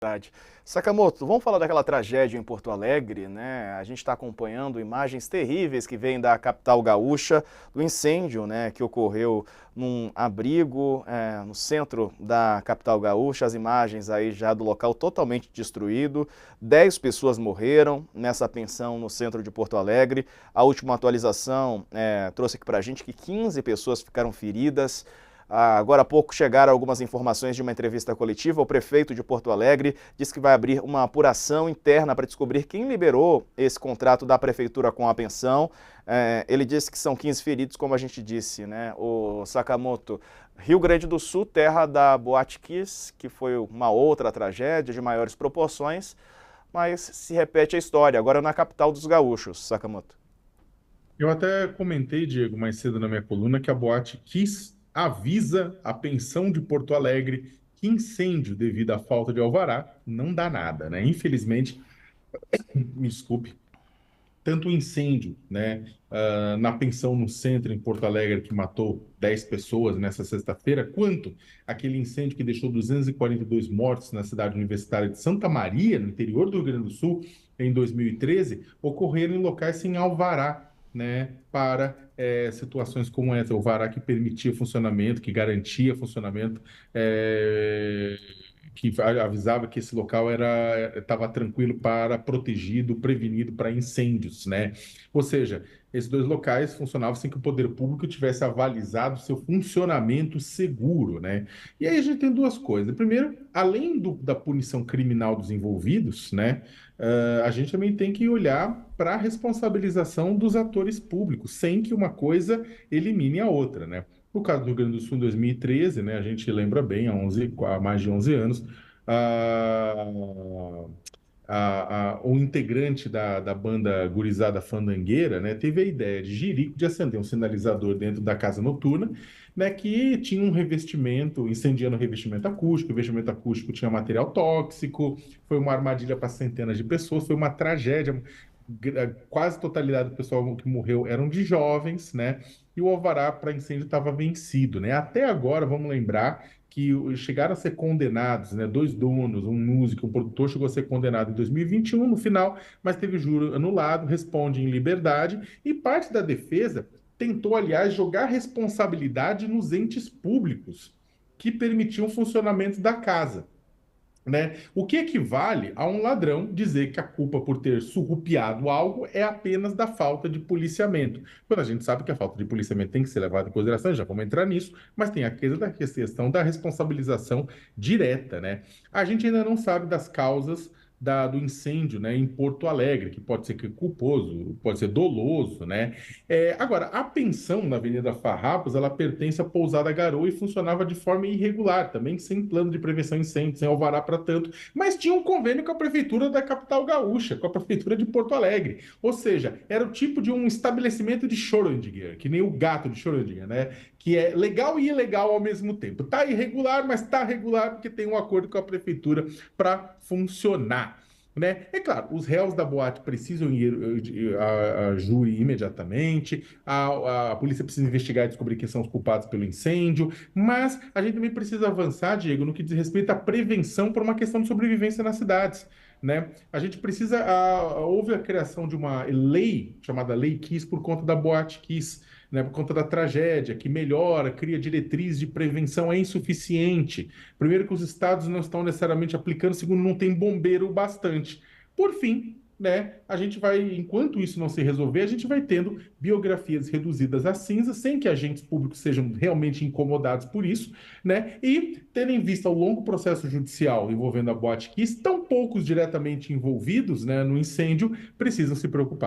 Verdade. Sakamoto, vamos falar daquela tragédia em Porto Alegre, né? A gente está acompanhando imagens terríveis que vêm da capital gaúcha, do incêndio, né, que ocorreu num abrigo no centro da capital gaúcha. As imagens aí já do local totalmente destruído. 10 pessoas morreram nessa pensão no centro de Porto Alegre. A última atualização trouxe aqui para a gente que 15 pessoas ficaram feridas. Agora há pouco chegaram algumas informações de uma entrevista coletiva. O prefeito de Porto Alegre disse que vai abrir uma apuração interna para descobrir quem liberou esse contrato da prefeitura com a pensão. Ele disse que são 15 feridos, como a gente disse, né? O Sakamoto, Rio Grande do Sul, terra da Boate Kiss, que foi uma outra tragédia de maiores proporções, mas se repete a história, agora na capital dos gaúchos, Sakamoto. Eu até comentei, Diego, mais cedo na minha coluna, que a Boate Kiss avisa a pensão de Porto Alegre que incêndio devido à falta de alvará não dá nada, né? Infelizmente, me desculpe, tanto o incêndio, né, na pensão no centro em Porto Alegre que matou 10 pessoas nessa sexta-feira, quanto aquele incêndio que deixou 242 mortos na cidade universitária de Santa Maria, no interior do Rio Grande do Sul, em 2013, ocorreram em locais sem alvará, né, para situações como essa, o alvará que permitia funcionamento, que garantia funcionamento, que avisava que esse local estava tranquilo para protegido, prevenido para incêndios, né? Ou seja, esses dois locais funcionavam sem que o poder público tivesse avalizado seu funcionamento seguro, né? E aí a gente tem duas coisas. Primeiro, além da punição criminal dos envolvidos, né? A gente também tem que olhar para a responsabilização dos atores públicos, sem que uma coisa elimine a outra, né? No caso do Rio Grande do Sul, em 2013, né, a gente lembra bem, há mais de 11 anos, a, o integrante da banda Gurizada Fandangueira, né, teve a ideia de jirico de acender um sinalizador dentro da casa noturna, né, que tinha um revestimento, incendiando o revestimento acústico tinha material tóxico, foi uma armadilha para centenas de pessoas, foi uma tragédia. Quase totalidade do pessoal que morreu eram de jovens, né? E o alvará para incêndio estava vencido, né? Até agora, vamos lembrar que chegaram a ser condenados, né? Dois donos, um músico, um produtor, chegou a ser condenado em 2021 no final, mas teve júri anulado, responde em liberdade, e parte da defesa tentou, aliás, jogar responsabilidade nos entes públicos que permitiam o funcionamento da casa, né? O que equivale a um ladrão dizer que a culpa por ter surrupiado algo é apenas da falta de policiamento. Quando a gente sabe que a falta de policiamento tem que ser levada em consideração, já vamos entrar nisso, mas tem a questão da responsabilização direta, né? A gente ainda não sabe das causas do incêndio, né, em Porto Alegre, que pode ser culposo, pode ser doloso, né? Agora, a pensão na Avenida Farrapos, ela pertence à Pousada Garoa e funcionava de forma irregular, também sem plano de prevenção a incêndio, sem alvará para tanto, mas tinha um convênio com a prefeitura da capital gaúcha, com a prefeitura de Porto Alegre. Ou seja, era o tipo de um estabelecimento de Schrödinger, que nem o gato de Schrödinger, né? Que é legal e ilegal ao mesmo tempo. Tá irregular, mas tá regular porque tem um acordo com a prefeitura para funcionar. Né? É claro, os réus da boate precisam ir a júri imediatamente, a polícia precisa investigar e descobrir quem são os culpados pelo incêndio, mas a gente também precisa avançar, Diego, no que diz respeito à prevenção por uma questão de sobrevivência nas cidades. Né? A gente precisa. Houve a criação de uma lei chamada Lei Kiss por conta da Boate Kiss, né? Por conta da tragédia, que melhora, cria diretrizes de prevenção, é insuficiente. Primeiro, que os estados não estão necessariamente aplicando, segundo, não tem bombeiro bastante. Por fim, né, a gente vai, enquanto isso não se resolver, a gente vai tendo biografias reduzidas a cinza, sem que agentes públicos sejam realmente incomodados por isso, né, e tendo em vista o longo processo judicial envolvendo a Boate Kiss, tão poucos diretamente envolvidos, né, no incêndio precisam se preocupar.